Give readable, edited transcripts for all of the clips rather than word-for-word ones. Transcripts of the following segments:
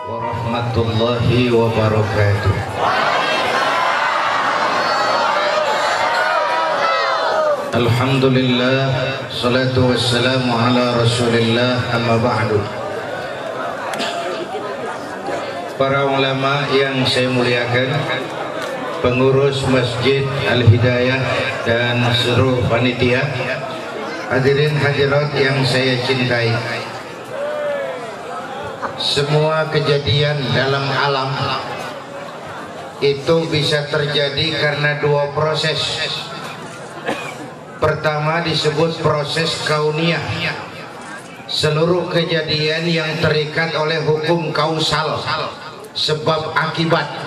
warahmatullahi wabarakatuh. Alhamdulillah, salatu wassalamu ala rasulillah, amma ba'du. Para ulama yang saya muliakan, pengurus Masjid Al-Hidayah dan seluruh panitia, hadirin hadirat yang saya cintai. Semua kejadian dalam alam itu bisa terjadi karena dua proses. Pertama disebut proses kauniyah, seluruh kejadian yang terikat oleh hukum kausal, sebab akibat.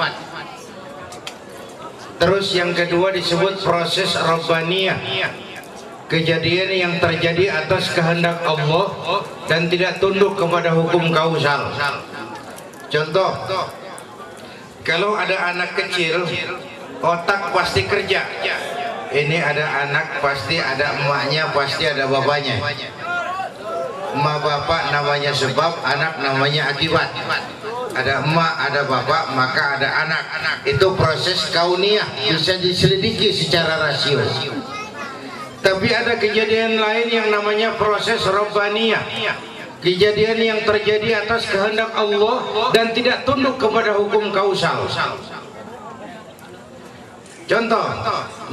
Terus yang kedua disebut proses rabbaniyah, kejadian yang terjadi atas kehendak Allah dan tidak tunduk kepada hukum kausal. Contoh, kalau ada anak kecil, otak pasti kerja. Ini ada anak, pasti ada emaknya, pasti ada bapaknya. Emak bapak namanya sebab, anak namanya akibat. Ada emak, ada bapak, maka ada anak. Itu proses kauniyah, bisa diselidiki secara rasio. Tapi ada kejadian lain yang namanya proses rabbaniyah, kejadian yang terjadi atas kehendak Allah dan tidak tunduk kepada hukum kausal. Contoh,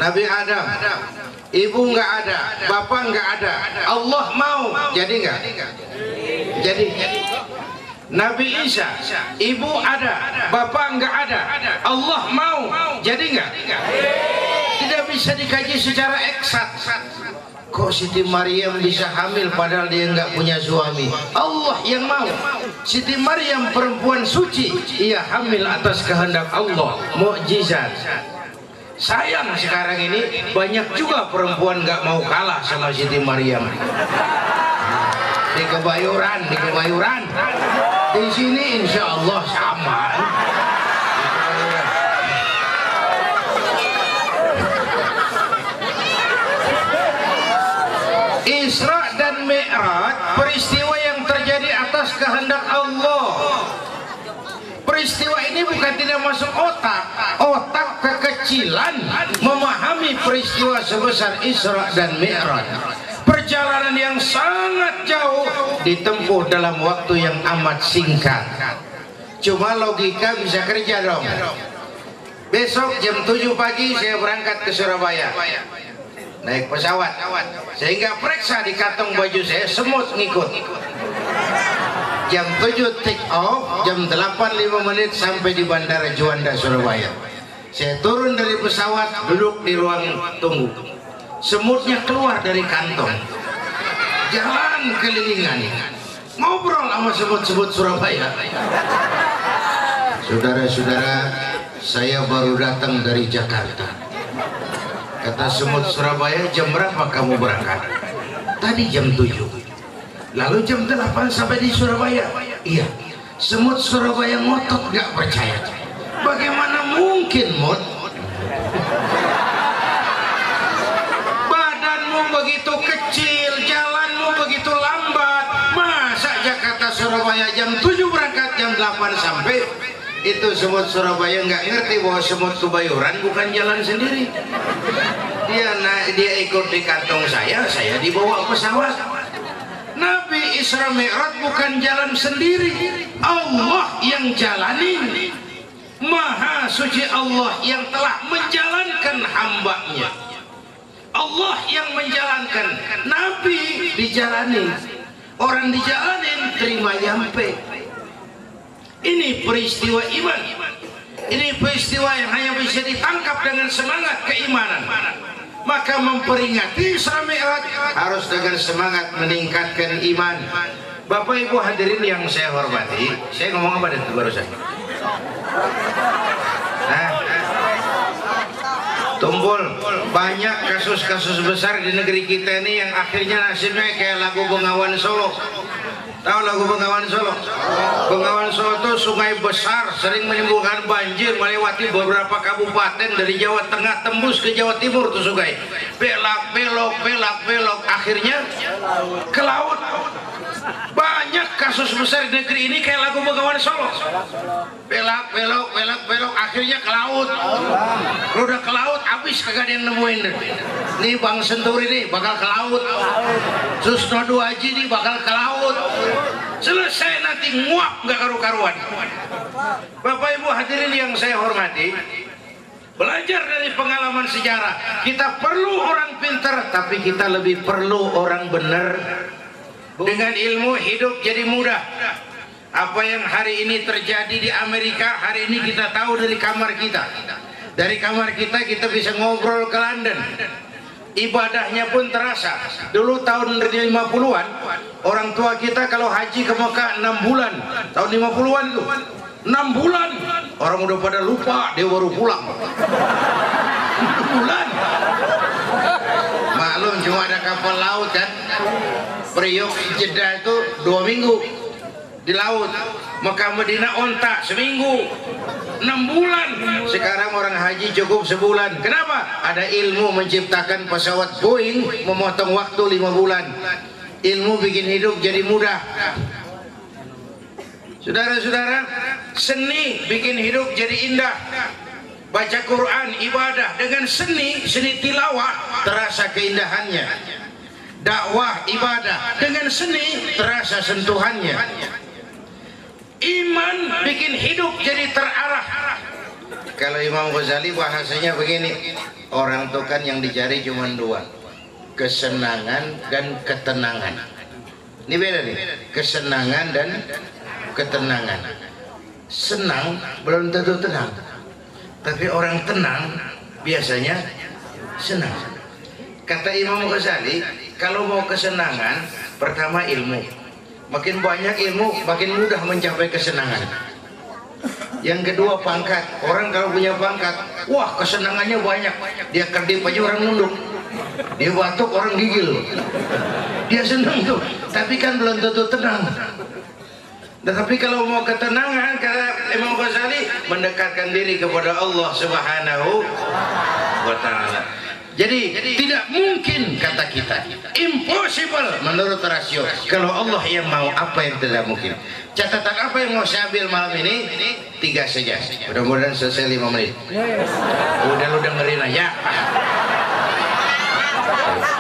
Nabi Adam, ibu nggak ada, bapak nggak ada, Allah mau, jadi nggak? Jadi. Nabi Isa, ibu ada, bapak nggak ada, Allah mau, jadi nggak? Tidak bisa dikaji secara eksat. Kok Siti Maryam bisa hamil padahal dia nggak punya suami? Allah yang mau. Siti Maryam perempuan suci, ia hamil atas kehendak Allah, mukjizat. Sayang sekarang ini banyak juga perempuan nggak mau kalah sama Siti Maryam. Di Kebayoran, di sini insya Allah sama. Isra dan Mi'raj, peristiwa yang terjadi atas kehendak Allah. Peristiwa ini bukan tidak masuk otak, otak kekecilan memahami peristiwa sebesar Isra dan Mi'raj. Perjalanan yang sangat jauh ditempuh dalam waktu yang amat singkat. Cuma logika bisa kerja dong. Besok jam 7 pagi saya berangkat ke Surabaya, naik pesawat, sehingga periksa di kantong baju saya semut ngikut. Jam 7 take off, jam 8:05 sampai di Bandara Juanda Surabaya. Saya turun dari pesawat, duduk di ruang tunggu. Semutnya keluar dari kantong, jalan kelilingan, ngobrol sama semut-semut Surabaya. Saudara-saudara, saya baru datang dari Jakarta. Kata semut Surabaya, jam berapa kamu berangkat? Tadi jam 7. Lalu jam 8 sampai di Surabaya. Iya. Semut Surabaya ngotot gak percaya. Bagaimana mungkin, Mut? Badanmu begitu kecil, jalanmu begitu lambat. Masa Jakarta Surabaya jam 7 berangkat, jam 8 sampai? Itu semut Surabaya nggak ngerti bahwa semut Kebayoran bukan jalan sendiri. Dia ikut di kantong saya dibawa pesawat. Nabi Isra Mi'raj bukan jalan sendiri, Allah yang jalani. Maha suci Allah yang telah menjalankan hambanya. Allah yang menjalankan, Nabi dijalani. Orang dijalanin terima nyampe. Ini peristiwa iman. Ini peristiwa yang hanya bisa ditangkap dengan semangat keimanan. Maka memperingati Isra Mi'raj harus dengan semangat meningkatkan iman. Bapak Ibu hadirin yang saya hormati, saya ngomong apa dari barusan? Tumpul banyak kasus-kasus besar di negeri kita ini yang akhirnya nasibnya kayak lagu Bengawan Solo. Tahu lagu Bengawan Solo? Bengawan Solo itu sungai besar, sering menimbulkan banjir, melewati beberapa kabupaten dari Jawa Tengah tembus ke Jawa Timur tuh sungai. Belok, akhirnya ke laut. Banyak kasus besar di negeri ini kayak lagu Bengawan Solo. Belok, akhirnya ke laut. Kalau udah ke laut, habis kagak ada yang nemuin. Nih Bang Senturi nih bakal ke laut. Susnodu Haji nih bakal ke laut. Selesai nanti nguap nggak karu-karuan. Bapak Ibu hadirin yang saya hormati, belajar dari pengalaman sejarah. Kita perlu orang pintar, tapi kita lebih perlu orang benar. Dengan ilmu hidup jadi mudah. Apa yang hari ini terjadi di Amerika, hari ini kita tahu dari kamar kita. Dari kamar kita bisa ngobrol ke London. Ibadahnya pun terasa. Dulu tahun 50-an, orang tua kita kalau haji ke Mekah 6 bulan. Tahun 50-an itu 6 bulan. Orang udah pada lupa, dia baru pulang. 6 bulan. Maklum cuma ada kapal laut kan. Priok Jeddah itu 2 minggu di laut. Mekah Madinah onta seminggu. 6 bulan. Sekarang orang haji cukup sebulan. Kenapa? Ada ilmu menciptakan pesawat Boeing, memotong waktu 5 bulan. Ilmu bikin hidup jadi mudah. Saudara-saudara, seni bikin hidup jadi indah. Baca Quran, ibadah dengan seni tilawah terasa keindahannya. Dakwah, ibadah dengan seni terasa sentuhannya. Iman bikin hidup jadi terarah. Kalau Imam Ghazali bahasanya begini, orang tuh kan yang dicari cuma 2, kesenangan dan ketenangan. Ini beda nih, kesenangan dan ketenangan. Senang belum tentu tenang, tapi orang tenang biasanya senang. Kata Imam Ghazali, kalau mau kesenangan, pertama ilmu. Makin banyak ilmu, makin mudah mencapai kesenangan. Yang kedua pangkat. Orang kalau punya pangkat, wah kesenangannya banyak. Dia kedip aja orang nunduk, dia batuk orang gigil. Dia senang tuh, tapi kan belum tentu tenang. Tetapi kalau mau ketenangan, kata Imam Ghazali, mendekatkan diri kepada Allah Subhanahu wa Ta'ala. Jadi tidak mungkin, kata kita, impossible menurut rasio. Kalau Allah yang mau, apa yang tidak mungkin. Catatan apa yang mau saya ambil malam ini? 3 saja. Mudah-mudahan selesai 5 menit. Udah lu dengerin aja.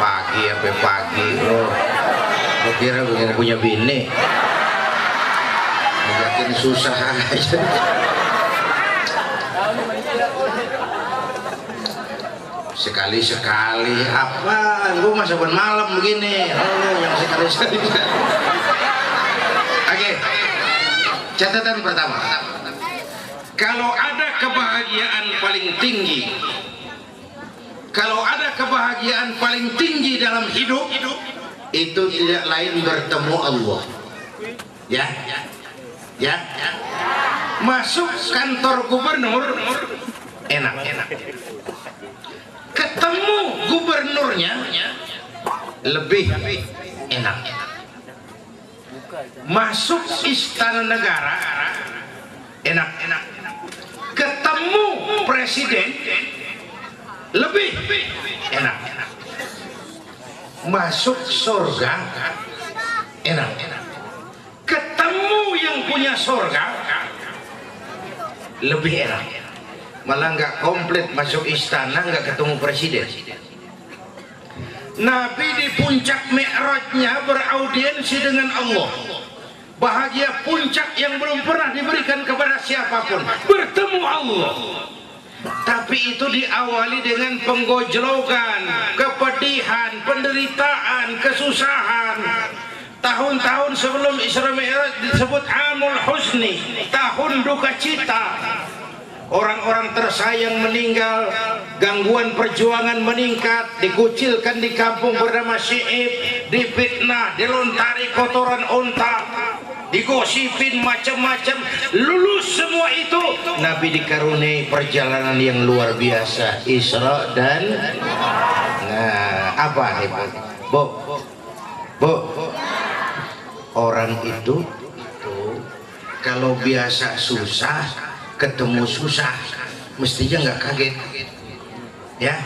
Pagi sampai pagi, bro. Lu kira gue punya bini? Makin susah aja. Sekali-sekali apa? Gue masa malam begini. Oh, yang sekali-sekali. Oke. Catatan pertama. Kalau ada kebahagiaan paling tinggi, kalau ada kebahagiaan paling tinggi dalam hidup, itu tidak lain bertemu Allah. Ya. Masuk kantor gubernur enak. Ketemu gubernurnya lebih enak. Masuk istana negara enak. Ketemu presiden lebih enak. Masuk surga enak. Ketemu yang punya surga lebih enak. Malah nggak komplit masuk istana, nggak ketemu presiden. Nabi di puncak Mi'rajnya beraudiensi dengan Allah. Bahagia puncak yang belum pernah diberikan kepada siapapun, bertemu Allah. Tapi itu diawali dengan penggojlogan, kepedihan, penderitaan, kesusahan. Tahun-tahun sebelum Isra Mi'raj disebut Amul Husni, tahun duka cita. Orang-orang tersayang meninggal, gangguan perjuangan meningkat, dikucilkan di kampung bernama Syi'ib, difitnah, dilontari kotoran unta, digosipin macam-macam. Lulus semua itu, Nabi dikaruniai perjalanan yang luar biasa, Isra dan apa nih Bu? Orang itu kalau biasa susah ketemu susah, mestinya nggak kaget. Ya,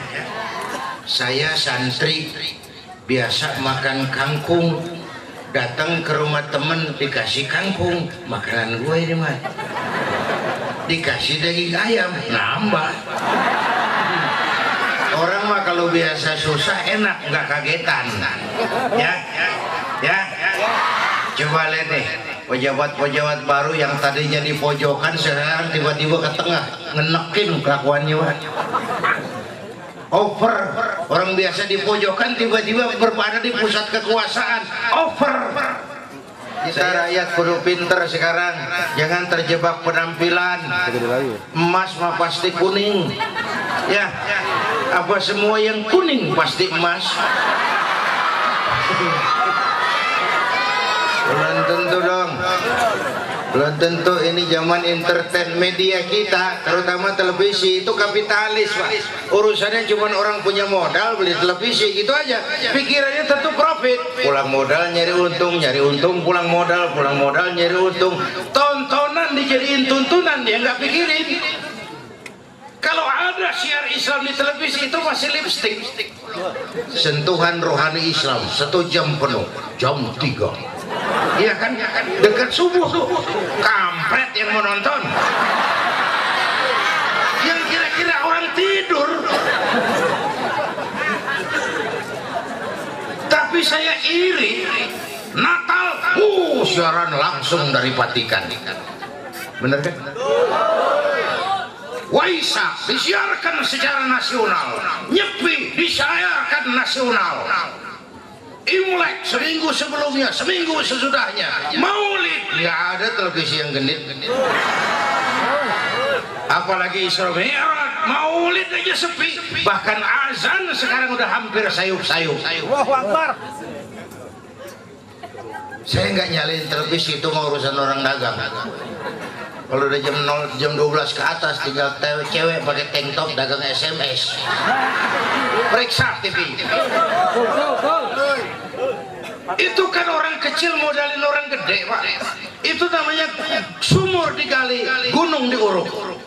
saya santri biasa makan kangkung, datang ke rumah temen dikasih kangkung, makanan gue ini mah dikasih daging ayam, nambah. Orang mah kalau biasa susah enak, nggak kagetan. Ya. Coba lihat nih, pejabat-pejabat baru yang tadinya di pojokan sekarang tiba-tiba ke tengah, ngenekin kelakuannya. Over, orang biasa di pojokan tiba-tiba berada di pusat kekuasaan. Over. Kita rakyat kudu pinter sekarang, jangan terjebak penampilan. Emas mah pasti kuning. Ya, apa semua yang kuning pasti emas. Belum tentu dong. Belum tentu. Ini zaman entertain media kita, terutama televisi itu kapitalis, Pak. Urusannya cuma orang punya modal beli televisi gitu aja. Pikirannya tentu profit. Pulang modal nyari untung, pulang modal nyari untung. Tontonan dijadiin tuntunan, dia nggak pikirin. Kalau ada siar Islam di televisi itu masih lipstick. Sentuhan rohani Islam 1 jam penuh, jam 3. Iya kan, dekat subuh tuh. Kampret yang mau nonton. Yang kira-kira orang tidur. Tapi saya iri. Natal, siaran langsung dari Vatikan. Bener kan? Waisak disiarkan secara nasional, Nyepi disiarkan nasional, Imlek seminggu sebelumnya, seminggu sesudahnya, Maulid nggak ada televisi yang genit. Apalagi Isra Mi'raj, Maulid aja sepi, bahkan azan sekarang udah hampir sayup-sayup. Allahu Akbar. Saya nggak nyalain televisi, itu mau urusan orang dagang. Kalau udah jam 12 ke atas tinggal cewek pakai tank top dagang SMS. Periksa TV. Itu kan orang kecil modalin orang gede, Pak. Itu namanya sumur digali, gunung diuruk.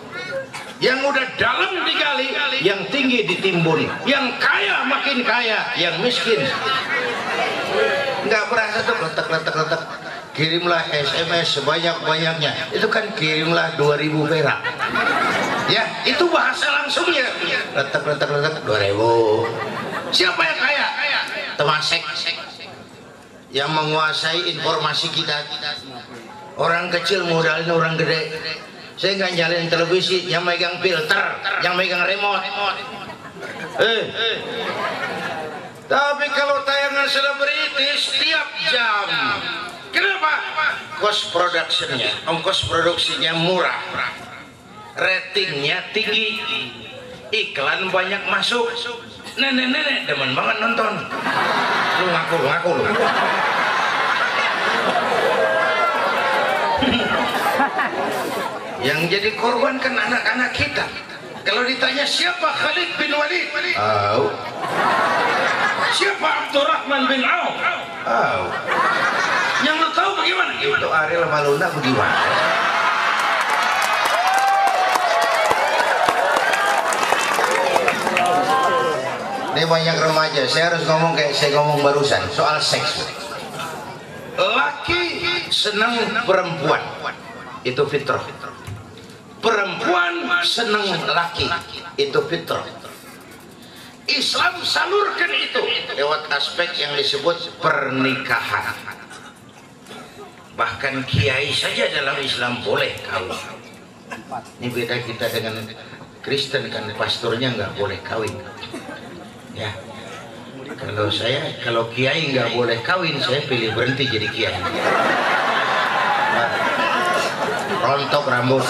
Yang udah dalam digali, yang tinggi ditimbun. Yang kaya makin kaya, yang miskin nggak berasa tuh letak. Kirimlah SMS sebanyak-banyaknya. Itu kan kirimlah 2000 perak. Ya, itu bahasa langsungnya. Letak 2000. Siapa yang kaya? Temasek. Yang menguasai informasi kita. Orang kecil modalin orang gede. Saya nggak nyalain televisi, yang megang filter, yang megang remote. Tapi kalau tayangan selebritis setiap jam. Kenapa? Cost productionnya, ongkos produksinya murah, ratingnya tinggi, iklan banyak masuk. Nenek-nenek demen banget nonton. Lu ngaku lu. Yang jadi korban kan anak-anak kita. Kalau ditanya siapa Khalid bin Walid? Siapa Abdurrahman bin Auf? Yang lu tahu bagaimana? Itu Ariel Maluna bagaimana? Ini banyak remaja. Saya harus ngomong kayak saya ngomong barusan soal seks. Laki senang perempuan, itu fitrah. Perempuan senang laki, itu fitrah. Islam salurkan itu lewat aspek yang disebut pernikahan. Bahkan kiai saja dalam Islam boleh kawin. Ini beda kita dengan Kristen, kan pastornya nggak boleh kawin. Ya, kalau kiai nggak boleh kawin, saya pilih berhenti jadi kiai. Rontok rambut.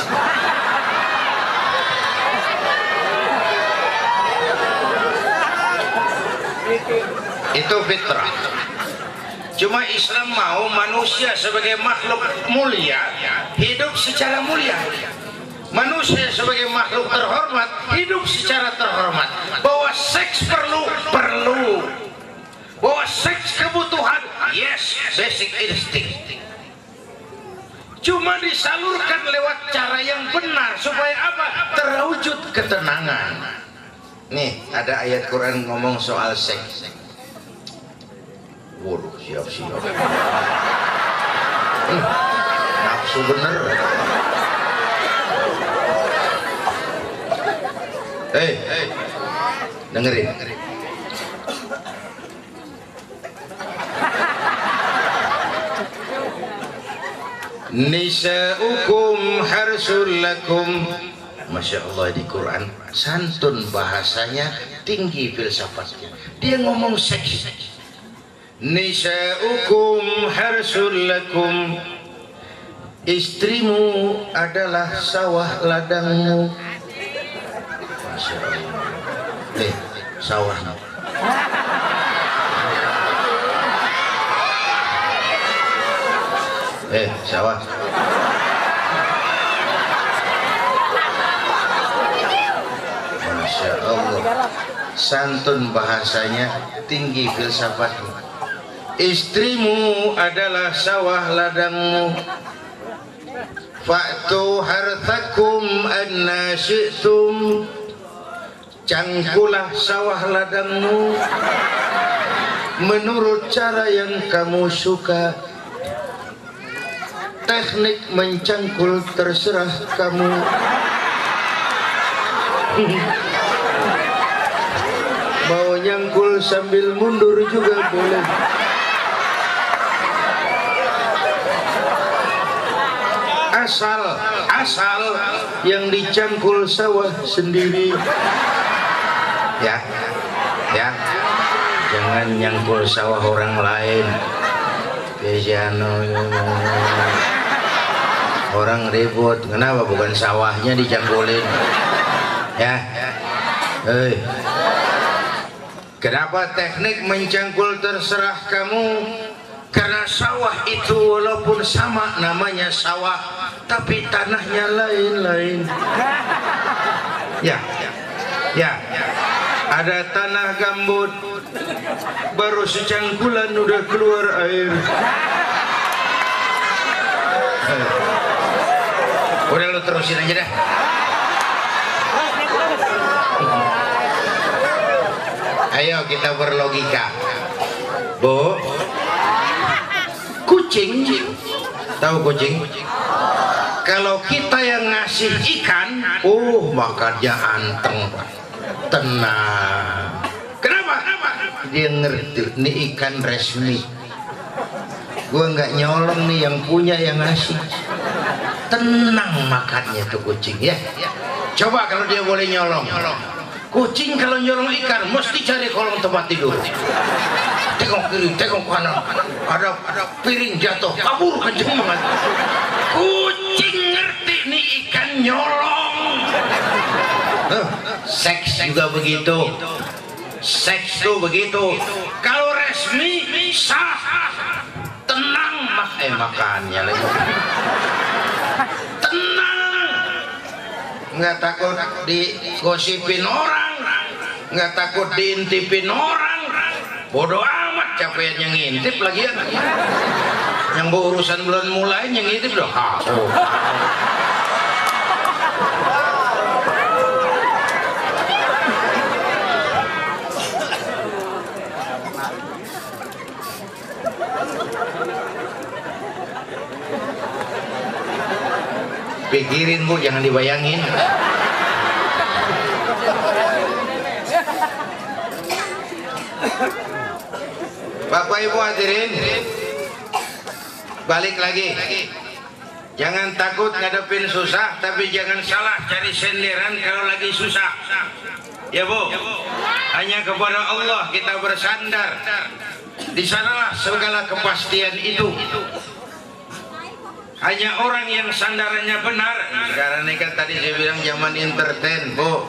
Itu fitrah. Cuma Islam mau manusia sebagai makhluk mulia hidup secara mulia. Manusia sebagai makhluk terhormat hidup secara terhormat. Bahwa seks perlu. Bahwa seks kebutuhan, yes, basic instinct. Cuma disalurkan lewat cara yang benar supaya apa? Terwujud ketenangan. Nih, ada ayat Quran ngomong soal seks. Waduh, siap-siap. Nafsu bener. Dengerin. Nisa'ukum harsul lakum. Masya Allah, di Quran santun bahasanya, tinggi filsafatnya. Dia ngomong seks. Nisa'ukum harsul lakum, istrimu adalah sawah ladangmu. Masya Allah. Sawah. Sawah. Masya Allah, santun bahasanya, tinggi filsafatnya. Istrimu adalah sawah ladangmu. Fa'tu harthakum anna syi'tum, cangkulah sawah ladangmu menurut cara yang kamu suka. Teknik mencangkul terserah kamu. Mau nyangkul sambil mundur juga boleh. Asal yang dicangkul sawah sendiri. Ya. Jangan nyangkul sawah orang lain. Orang ribut, kenapa bukan sawahnya dicangkulin? Ya. Kenapa teknik mencangkul terserah kamu? Karena sawah itu walaupun sama namanya sawah, tapi tanahnya lain-lain. Ya. Ada tanah gambut, baru secangkulan udah keluar air. Udah, lu terusin aja dah. Ayo kita berlogika. Bu, kucing, tahu kucing? Kalau kita yang ngasih ikan, makannya anteng, tenang. Kenapa? Dia ngerti, ini ikan resmi. Gua nggak nyolong nih, yang punya yang ngasih. Tenang makannya tuh kucing ya. Coba kalau dia boleh nyolong. Kucing kalau nyolong ikan mesti cari kolong tempat tidur. Tengok kiri, tengok kanan. Ada piring jatuh, kabur kenceng banget. Kucing ngerti nih ikan nyolong. Seks juga begitu. Seks tuh begitu. Kalau resmi sah, tenang makannya lagi. Nggak takut digosipin orang, nggak takut diintipin orang. Bodoh amat, capek yang ngintip lagi ya. Yang berurusan belum mulai yang ngintip udah kapok. Pikirin Bu, jangan dibayangin. Bapak Ibu hadirin, balik lagi. Jangan takut ngadepin susah, tapi jangan salah cari senderan kalau lagi susah. Ya Bu, hanya kepada Allah kita bersandar. Di sanalah segala kepastian itu. Hanya orang yang sandarannya benar. Sekarang ini kan tadi saya bilang zaman entertain, Bu.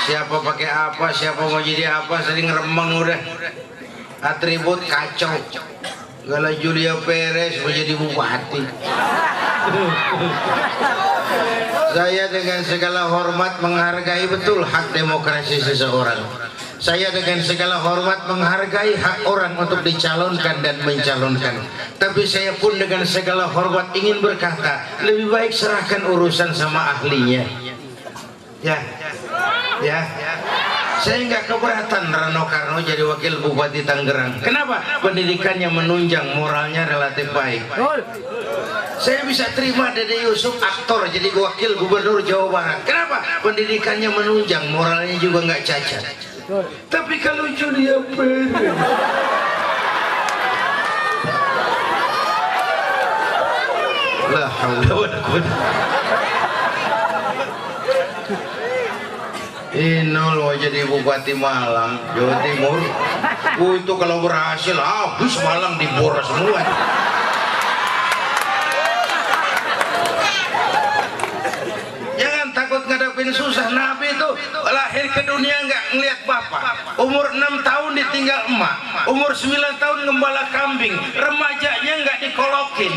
Siapa pakai apa, siapa mau jadi apa, sering remeng udah. Atribut kacau. Gala Julia Perez mau jadi bupati. Saya dengan segala hormat menghargai betul hak demokrasi seseorang. Saya dengan segala hormat menghargai hak orang untuk dicalonkan dan mencalonkan. Tapi saya pun dengan segala hormat ingin berkata, lebih baik serahkan urusan sama ahlinya. Ya. Saya nggak keberatan Rano Karno jadi wakil Bupati Tangerang. Kenapa? Pendidikannya menunjang, moralnya relatif baik. Saya bisa terima Dede Yusuf aktor jadi wakil gubernur Jawa Barat. Kenapa? Pendidikannya menunjang, moralnya juga nggak cacat. Tapi kalau Julia Perez, lah Inol mau jadi Bupati Malang, Jawa Timur. Itu kalau berhasil habis Malang dibor semua. Jangan takut ngadepin susah. Nabi itu lahir ke dunia nggak ngelihat bapak. Umur 6 tahun ditinggal emak. Umur 9 tahun ngembala kambing. Remajanya nggak dikolokin,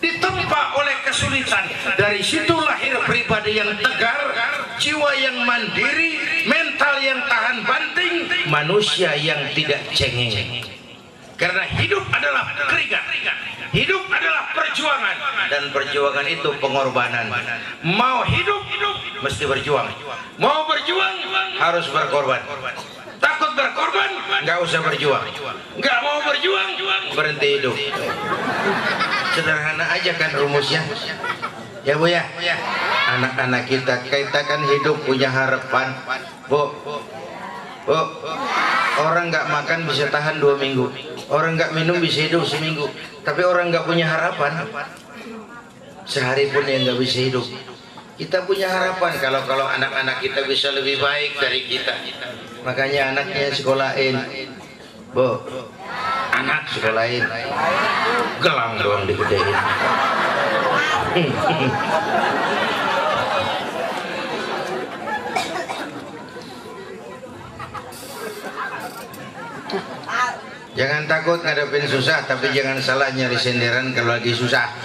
ditempa oleh kesulitan. Dari situ lahir pribadi yang tegar, jiwa yang mandiri, mental yang tahan banting, manusia yang tidak cengeng. Karena hidup adalah keringat, hidup adalah perjuangan, dan perjuangan itu pengorbanan. Mau hidup mesti berjuang, mau berjuang harus berkorban. Takut berkorban nggak usah berjuang, nggak mau berjuang berhenti hidup. Sederhana aja kan rumusnya, ya Bu ya. Anak-anak kita kan hidup punya harapan, Bu. Orang nggak makan bisa tahan 2 minggu, orang nggak minum bisa hidup seminggu, tapi orang nggak punya harapan sehari pun yang nggak bisa hidup. Kita punya harapan kalau anak-anak kita bisa lebih baik dari kita. Makanya anaknya sekolahin, Bu. Anak sekolahin, gelang doang digedein. Jangan takut ngadepin susah, tapi jangan salah nyari senderan kalau lagi susah.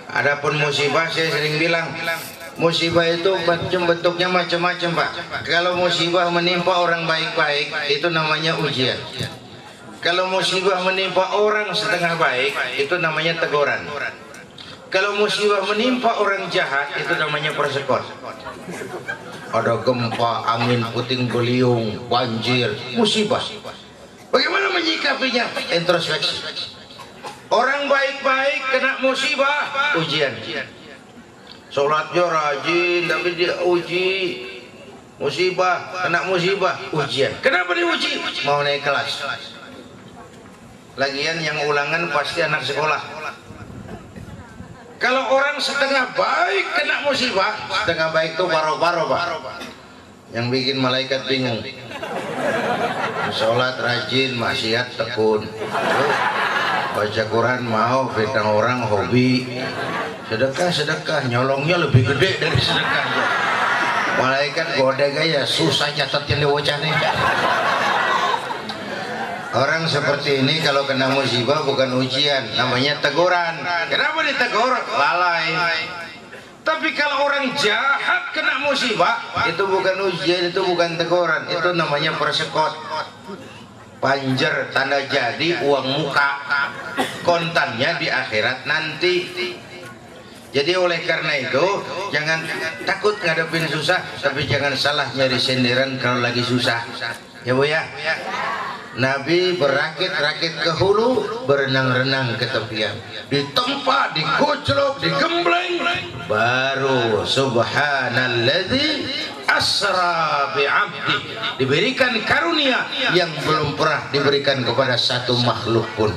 Adapun musibah, saya sering bilang, musibah itu bentuknya macam-macam, Pak. Kalau musibah menimpa orang baik-baik, itu namanya ujian. Kalau musibah menimpa orang setengah baik, itu namanya teguran. Kalau musibah menimpa orang jahat, itu namanya persekot. Ada gempa, angin puting beliung, banjir, musibah. Bagaimana menyikapinya? Introspeksi. Orang baik-baik kena musibah, ujian. Sholatnya rajin, tapi dia uji. Musibah, kena musibah, ujian. Kenapa diuji? Mau naik kelas. Lagian yang ulangan pasti anak sekolah. Kalau orang setengah baik kena musibah, setengah baik itu baro-baro, Pak. Yang bikin malaikat bingung. Sholat rajin, maksiat tekun. Baca Quran mau, fitnah orang hobi. Sedekah, nyolongnya lebih gede dari sedekahnya. Malaikat gode gaya, susah nyatetnya wajahnya. Orang seperti ini kalau kena musibah bukan ujian, namanya teguran. Kenapa ditegur? Lalai. Tapi kalau orang jahat kena musibah, itu bukan ujian, itu bukan teguran, itu namanya persekot. Panjer tanda jadi uang muka, kontannya di akhirat nanti. Jadi oleh karena itu jangan takut ngadepin susah, tapi jangan salah nyari senderan kalau lagi susah. Ya Bu ya. Nabi berakit-rakit ke hulu, berenang-renang ke tepian, ditempa, digojlok, digembleng, baru subhanalladzi asra bi'abdi, diberikan karunia yang belum pernah diberikan kepada satu makhluk pun.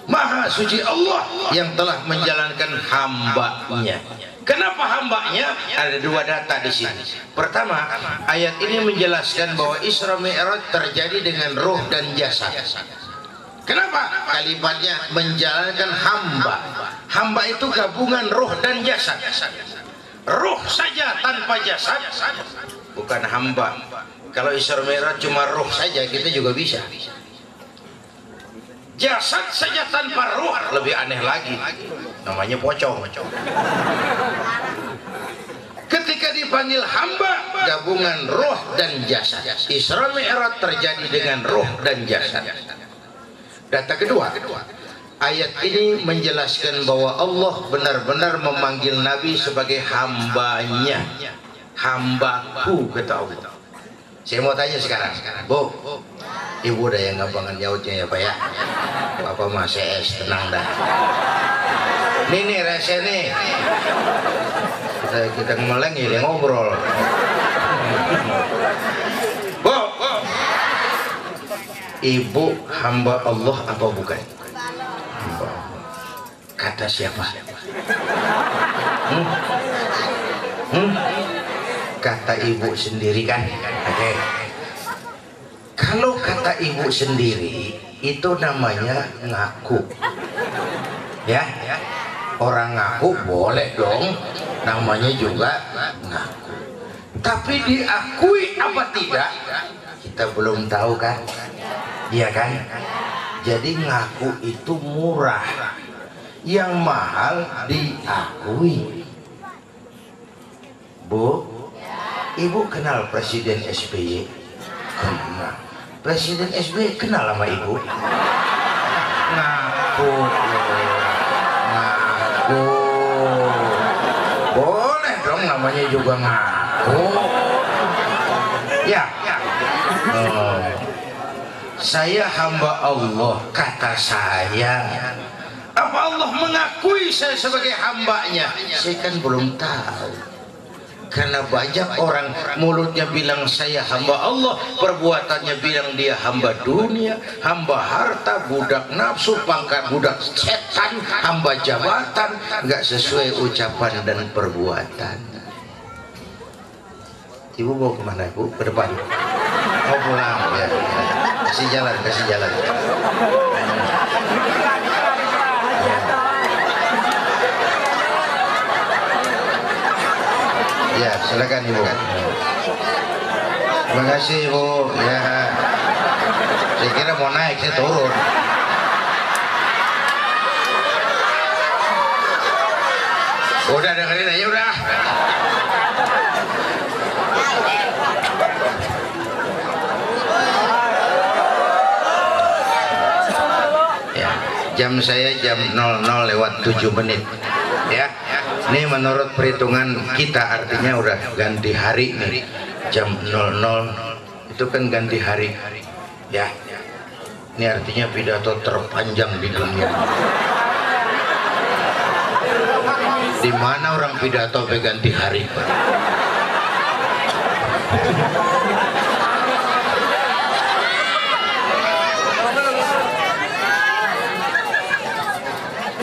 Maha suci Allah yang telah menjalankan hambanya. Kenapa hambanya? Ada 2 data di sini. Pertama, ayat ini menjelaskan bahwa Isra Mi'raj terjadi dengan ruh dan jasad. Kenapa? Kalimatnya menjalankan hamba. Hamba itu gabungan ruh dan jasad. Ruh saja tanpa jasad bukan hamba. Kalau Isra Mi'raj cuma ruh saja, kita juga bisa. Jasad saja tanpa ruh lebih aneh lagi, namanya pocong. Ketika dipanggil hamba, gabungan ruh dan jasad. Isra Mi'raj terjadi dengan ruh dan jasad. Data kedua, ayat ini menjelaskan bahwa Allah benar-benar memanggil Nabi sebagai hambanya. Hambaku, kata Allah. Saya mau tanya sekarang, Bu, Ibu udah yang gampangan nyautnya ya Pak ya. Bapak masih tenang dah. Nih rasa nih. Kita ngemeleng ya ngobrol. Bu, Ibu hamba Allah apa bukan? Hamba. Kata siapa? Kata Ibu sendiri kan? Oke. Kalau kata Ibu sendiri itu namanya ngaku. Ya, orang ngaku boleh dong, namanya juga ngaku. Tapi diakui apa tidak? Kita belum tahu kan? Iya kan? Jadi ngaku itu murah, yang mahal diakui. Bu, Ibu kenal Presiden SBY? Kenal. Presiden SBY kenal sama Ibu? Ngaku. Boleh dong, namanya juga ngaku. Ya. Saya hamba Allah, kata saya. Apa Allah mengakui saya sebagai hambanya? Saya kan belum tahu. Karena banyak orang mulutnya bilang saya hamba Allah, perbuatannya bilang dia hamba dunia, hamba harta, budak nafsu, pangkat budak setan, hamba jabatan, nggak sesuai ucapan dan perbuatan. Ibu mau kemana Ibu? Ke depan. Mau pulang ya. Kasih jalan, kasih jalan. Ya, silakan Ibu. Terima kasih Ibu. Ya, saya kira mau naik, saya turun. Udah dengerin aja udah. Ya, jam saya jam 00:07 ya. Ini menurut perhitungan kita artinya udah ganti hari nih. Jam 00 itu kan ganti hari ya. Ini artinya pidato terpanjang di dunia. Di mana orang pidato ganti hari?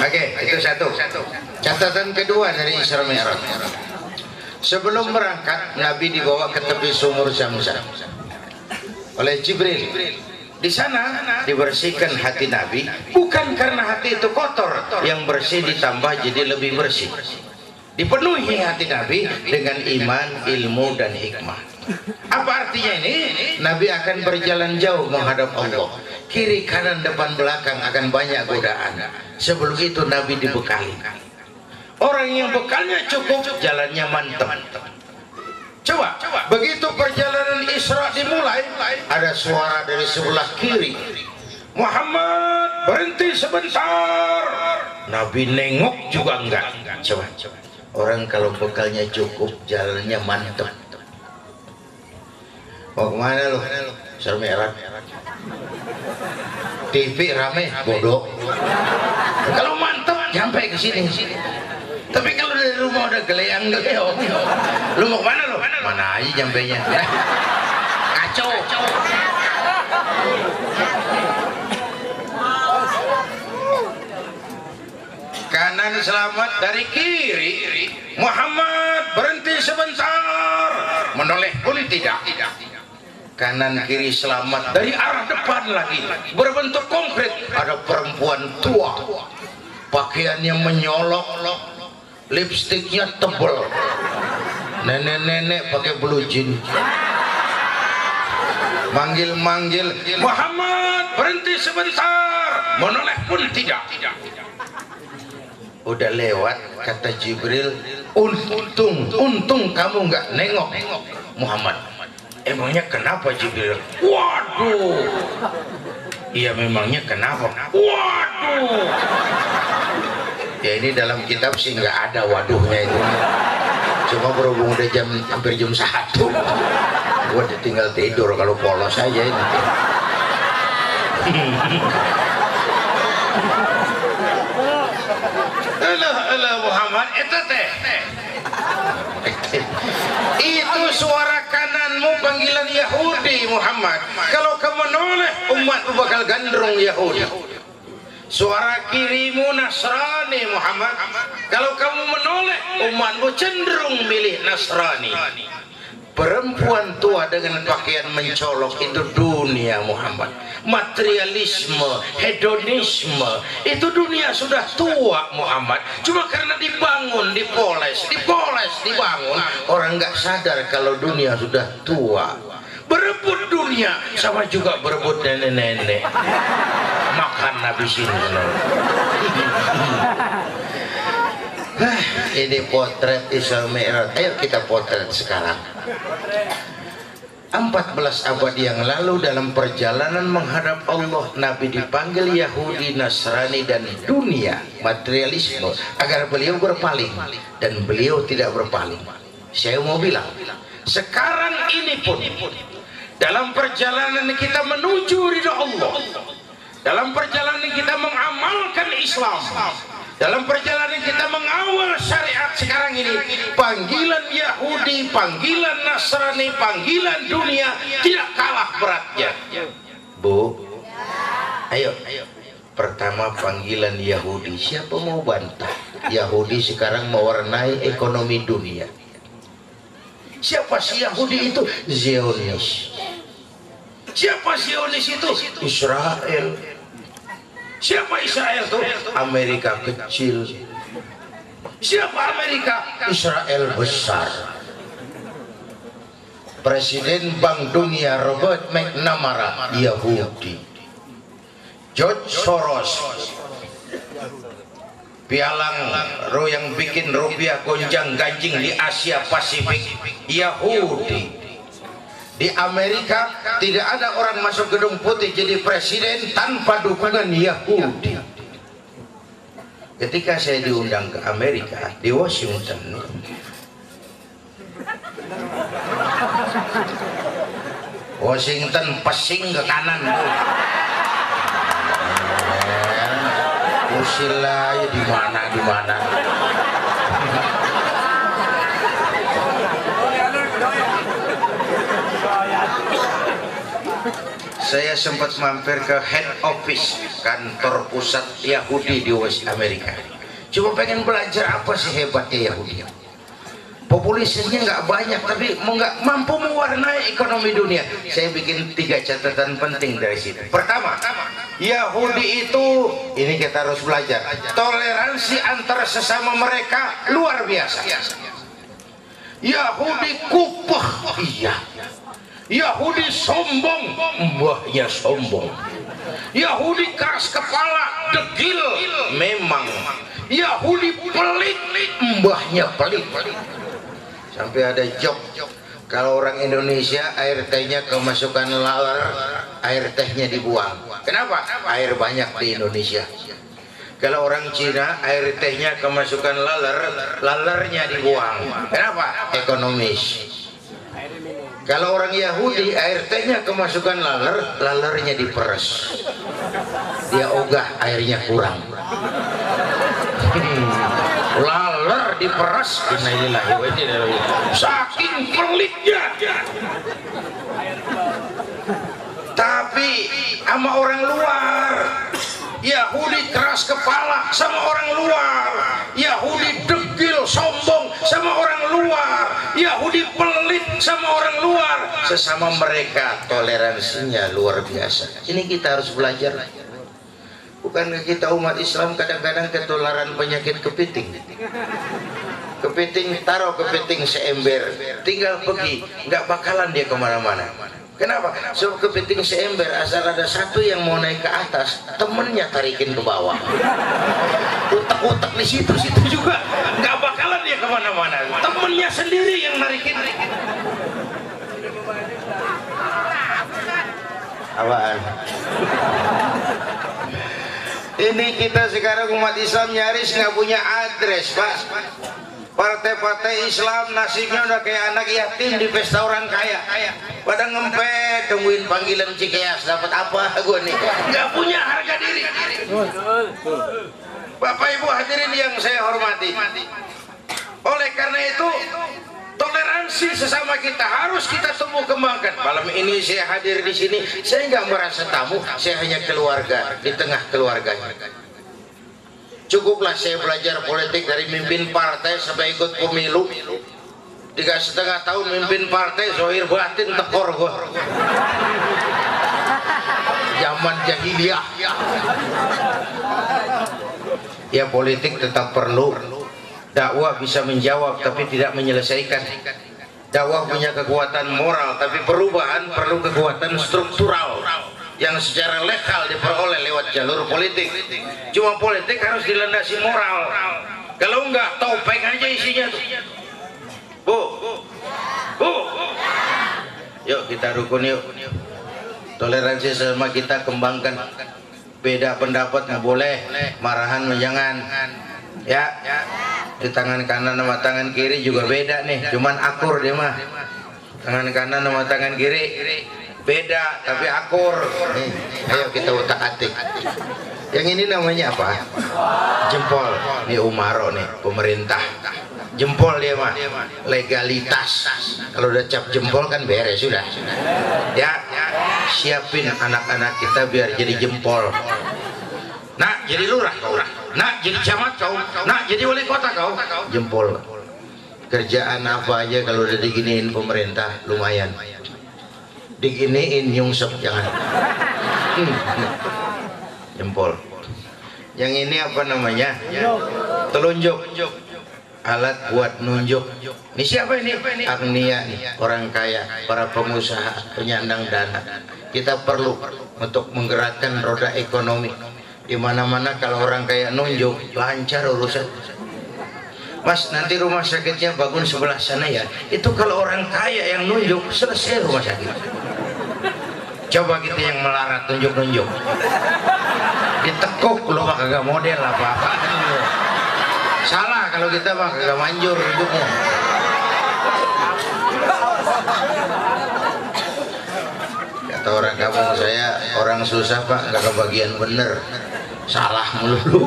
Oke, itu satu. Catatan kedua dari Isra Mi'raj. Sebelum berangkat, Nabi dibawa ke tepi sumur Zamzam oleh Jibril. Di sana dibersihkan hati Nabi, bukan karena hati itu kotor, yang bersih ditambah jadi lebih bersih. Dipenuhi hati Nabi dengan iman, ilmu, dan hikmah. Apa artinya ini? Nabi akan berjalan jauh menghadap Allah. Kiri, kanan, depan, belakang akan banyak godaan. Sebelum itu Nabi dibekali. Orang yang bekalnya cukup, jalannya mantap. Coba, begitu perjalanan Isra dimulai, ada suara dari sebelah kiri. Muhammad, berhenti sebentar. Nabi nengok juga enggak. Coba. Orang kalau bekalnya cukup, jalannya mantap. Mau kemana lu? Isra Mi'raj. TV rame, bodoh. Kalau mantap, sampai ke sini. Tapi kalau dari rumah udah geleang, lu mau kemana lu? Mana aja sampainya? Kacau. Kanan selamat dari kiri. Muhammad, berhenti sebentar. Menoleh boleh tidak? Kanan kiri selamat dari arah depan lagi. Berbentuk konkret. Ada perempuan tua, pakaiannya menyolok, lipstiknya tebal, nenek-nenek pakai blue jean, manggil-manggil, Muhammad berhenti sebentar, menoleh pun tidak. Udah lewat, kata Jibril, untung kamu nggak nengok Muhammad. Emangnya kenapa Jibril? Waduh. Iya, memangnya kenapa? Waduh. Ya ini dalam kitab sih nggak ada waduhnya itu. Cuma berhubung udah hampir jam 1. Gua tinggal tidur kalau polos aja ini. Alah Muhammad itu teh. Itu suara kananmu panggilan Yahudi Muhammad. Kalau kamu noleh umatmu bakal gandrung Yahudi. Suara kirimu Nasrani Muhammad. Kalau kamu menoleh umatmu cenderung milih Nasrani. Perempuan tua dengan pakaian mencolok itu dunia Muhammad. Materialisme, hedonisme, itu dunia sudah tua Muhammad. Cuma karena dibangun, dipoles, dibangun, orang nggak sadar kalau dunia sudah tua. Berebut dunia sama juga berebut nenek-nenek. Makan habis ini. Ini potret Isra Mi'raj. Ayo kita potret sekarang. 14 abad yang lalu dalam perjalanan menghadap Allah, Nabi dipanggil Yahudi, Nasrani dan dunia materialisme agar beliau berpaling, dan beliau tidak berpaling. Saya mau bilang, sekarang ini pun dalam perjalanan kita menuju ridha Allah, dalam perjalanan kita mengamalkan Islam, dalam perjalanan kita mengawal syariat sekarang ini, panggilan Yahudi, panggilan Nasrani, panggilan dunia tidak kalah beratnya. Bu, ayo. Pertama panggilan Yahudi, siapa mau bantah? Yahudi sekarang mewarnai ekonomi dunia. Siapa si Yahudi itu? Zionis. Siapa Zionis itu? Israel. Siapa Israel itu? Amerika kecil. Siapa Amerika? Israel besar. Presiden Bank Dunia Robert McNamara Yahudi. George Soros, pialang yang bikin rupiah gonjang ganjing di Asia Pasifik, Yahudi. Di Amerika tidak ada orang masuk gedung putih jadi presiden tanpa dukungan Yahudi. Ketika saya diundang ke Amerika di Washington, pesing ke kanan tuh. Usil aja di mana. Saya sempat mampir ke head office kantor pusat Yahudi di Amerika. Cuma pengen belajar apa sih hebatnya Yahudi. Populasinya nggak banyak tapi nggak mampu mewarnai ekonomi dunia. Saya bikin 3 catatan penting dari situ. Pertama, Yahudi itu, ini kita harus belajar, toleransi antara sesama mereka luar biasa. Yahudi kupah, iya. Yahudi sombong, mbahnya sombong. Yahudi keras kepala, degil, memang. Yahudi pelit, mbahnya pelit. Sampai ada joke, kalau orang Indonesia air tehnya kemasukan laler, air tehnya dibuang. Kenapa? Air banyak di Indonesia. Kalau orang Cina air tehnya kemasukan laler, lalernya dibuang. Kenapa? Ekonomis. Kalau orang Yahudi air tehnya kemasukan laler, lalernya diperes. Dia ogah airnya kurang. Laler diperes, saking pelitnya. Tapi sama orang luar, Yahudi keras kepala sama orang luar, Yahudi degil sombong sama orang luar, Yahudi pelit sama orang luar. Sesama mereka toleransinya luar biasa. Ini kita harus belajar. Bukankah kita umat Islam kadang-kadang ketularan penyakit kepiting? Kepiting, taruh kepiting seember, tinggal pergi, nggak bakalan dia kemana-mana. Kenapa? So kepiting seember, asal ada satu yang mau naik ke atas, temennya tarikin ke bawah. Utak-utak di situ juga, nggak bakalan dia kemana-mana. Temennya sendiri yang narikin. Apaan? Ini kita sekarang umat Islam nyaris nggak punya address, Pak. Partai-partai Islam nasibnya udah kayak anak yatim di pesta orang kaya. Pada ngempet tungguin panggilan Cikeas, dapat apa gue nih? Nggak punya harga diri. Bapak Ibu hadirin yang saya hormati. Oleh karena itu toleransi sesama kita harus kita tumbuh kembangkan. Malam ini saya hadir di sini, saya nggak merasa tamu, saya hanya keluarga di tengah keluarga. Cukuplah saya belajar politik dari mimpin partai sampai ikut pemilu. 3,5 tahun mimpin partai, zohir batin tekor gua. Zaman jahiliyah. Ya politik tetap perlu. Dakwah bisa menjawab tapi tidak menyelesaikan. Dakwah punya kekuatan moral, tapi perubahan perlu kekuatan struktural yang secara legal diperoleh lewat jalur politik. Cuma politik harus dilandasi moral. Kalau enggak, topeng aja isinya tuh. Bu, yuk kita rukun yuk. Toleransi sama kita kembangkan. Beda pendapat nggak boleh, marahan jangan. Ya, di tangan kanan sama tangan kiri juga beda nih, cuman akur dia mah. Tangan kanan sama tangan kiri beda tapi akur. Nih, ayo kita utak-atik. Yang ini namanya apa? Jempol. Nih Umaro nih, pemerintah. Jempol dia mah, legalitas. Kalau udah cap jempol kan beres sudah. Ya, siapin anak-anak kita biar jadi jempol. Nak jadi lurah kau, nak jadi camat kau, nak jadi wali kota kau, jempol. Kerjaan apa aja kalau udah diginiin pemerintah lumayan. Diginiin nyungsep jangan. Jempol. Yang ini apa namanya? Telunjuk. Alat buat nunjuk. Ini siapa ini? Agnia nih, orang kaya, para pengusaha, penyandang dana. Kita perlu untuk menggerakkan roda ekonomi. Di mana-mana kalau orang kaya nunjuk, lancar urusan. Mas, nanti rumah sakitnya bangun sebelah sana ya. Itu kalau orang kaya yang nunjuk, selesai rumah sakit. Coba kita yang melarat nunjuk-nunjuk. Ditekuk lu mah kagak model apa-apa. Salah kalau kita mah kagak manjur nunjuknya. Kata orang kampung saya, orang susah pak nggak kebagian bener. Salah melulu.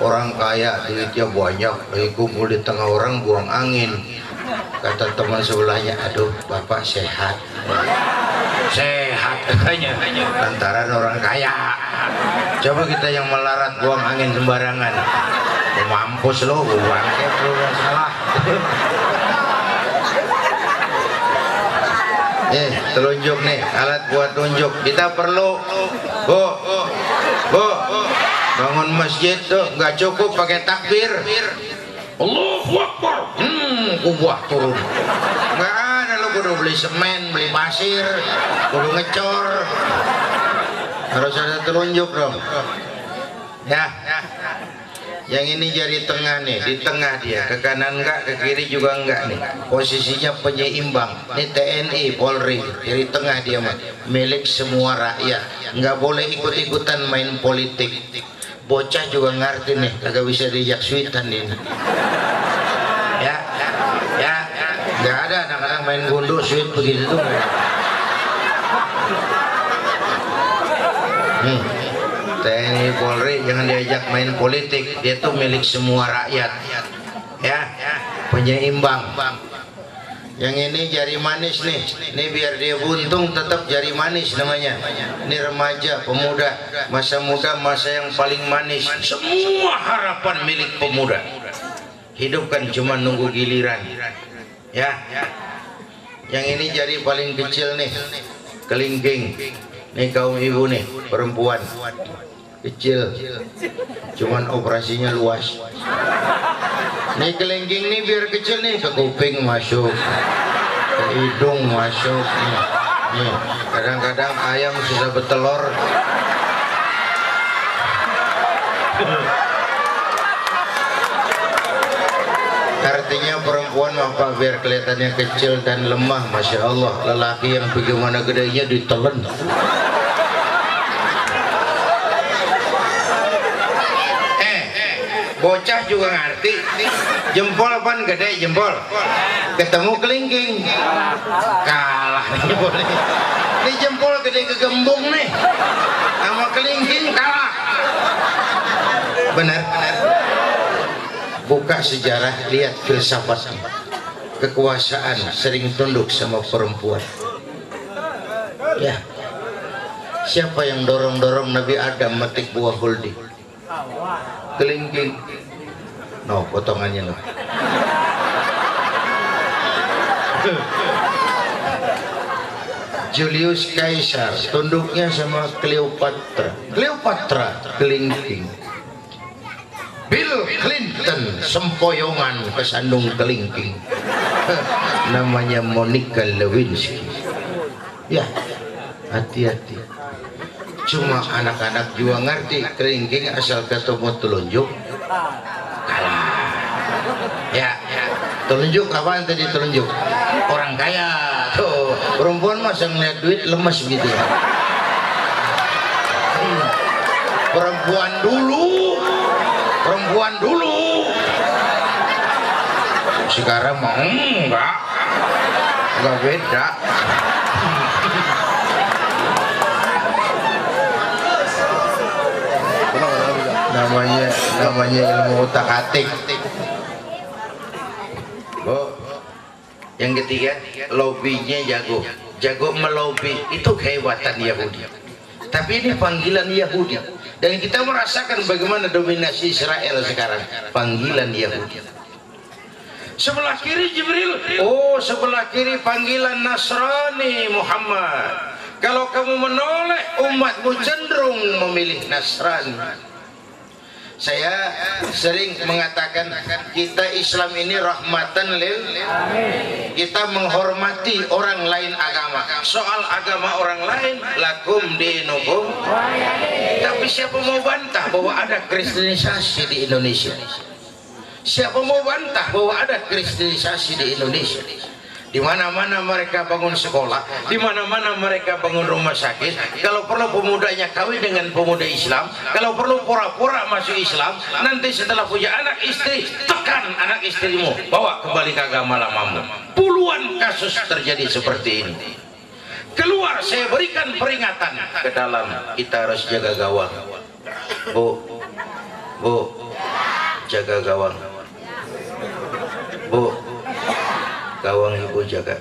Orang kaya duitnya banyak, lagi kumpul di tengah orang buang angin. Kata teman sebelahnya, aduh bapak sehat. Sehat katanya, lantaran orang kaya. Coba kita yang melarat buang angin sembarangan. Mampus lo, buang lu salah. Telunjuk nih, alat buat tunjuk. Kita perlu, bu, bangun masjid tuh nggak cukup pakai takbir. Allahu Akbar. Kubah turun. Nggak ada, lo kudu beli semen, beli pasir, kudu ngecor. Harus ada telunjuk dong. Ya. Yang ini jari tengah nih, di tengah dia, ke kanan enggak, ke kiri juga enggak nih. Posisinya penyeimbang. Ini TNI, Polri, jari tengah dia mah, milik semua rakyat. Enggak boleh ikut-ikutan main politik. Bocah juga ngerti nih, kagak bisa diajak sweetan ini. Ya, enggak ada anak-anak main gundu sweet begitu tuh. Nih. TNI Polri jangan diajak main politik, dia tuh milik semua rakyat. Ya, penyeimbang. Yang ini jari manis nih, ini biar dia buntung tetap jari manis namanya. Ini remaja, pemuda, masa muda, masa yang paling manis. Semua harapan milik pemuda. Hidup kan cuma nunggu giliran. Ya, yang ini jari paling kecil nih, kelingking. Nih kaum ibu nih, perempuan. Kecil, cuman operasinya luas. Nih kelingking nih biar kecil nih, ke kuping masuk, ke hidung masuk. Nih, kadang-kadang ayam susah bertelur. Artinya perempuan apa biar kelihatannya kecil dan lemah, masya Allah. Lelaki yang bagaimana gedenya ditelen. bocah juga ngerti. Jempol pan gede jempol. Ketemu kelingking. Kalah nih jempol nih. Ini jempol gede kegembung nih. Sama kelingking kalah. Benar. Buka sejarah, lihat filsafatnya. Kekuasaan sering tunduk sama perempuan. Ya. Siapa yang dorong-dorong Nabi Adam metik buah huldi? Kelingking. No, potongannya no. Julius Caesar tunduknya sama Cleopatra. Kelingking. Bill Clinton sempoyongan kesandung kelingking. Namanya Monica Lewinsky. Ya, hati-hati. Cuma anak-anak juga ngerti kelingking asal ketemu telunjuk kalah. Ya, telunjuk apaan tadi telunjuk? Orang kaya. Tuh, perempuan masa ngeliat duit lemes gitu ya. Perempuan dulu. Sekarang mah enggak beda. namanya ilmu utak-atik. Oh, yang ketiga lobbynya jago melobi, itu kehebatan Yahudi. Tapi ini panggilan Yahudi dan kita merasakan bagaimana dominasi Israel sekarang. Panggilan Yahudi. Sebelah kiri Jibril, sebelah kiri panggilan Nasrani Muhammad. Kalau kamu menoleh, umatmu cenderung memilih Nasrani. Saya sering mengatakan kita Islam ini rahmatan lil alamin. Kita menghormati orang lain agama. Soal agama orang lain, lakum dinukum. Tapi siapa mau bantah bahwa ada kristenisasi di Indonesia? Siapa mau bantah bahwa ada kristenisasi di Indonesia? Di mana-mana mereka bangun sekolah, di mana-mana mereka bangun rumah sakit. Kalau perlu pemudanya kawin dengan pemuda Islam, kalau perlu pura-pura masuk Islam. Nanti setelah punya anak istri, tekan anak istrimu, bawa kembali ke agama lamamu. Puluhan kasus terjadi seperti ini. Keluar, saya berikan peringatan ke dalam, kita harus jaga gawang. Bu, jaga gawang. Bu, gawang ibu jaga.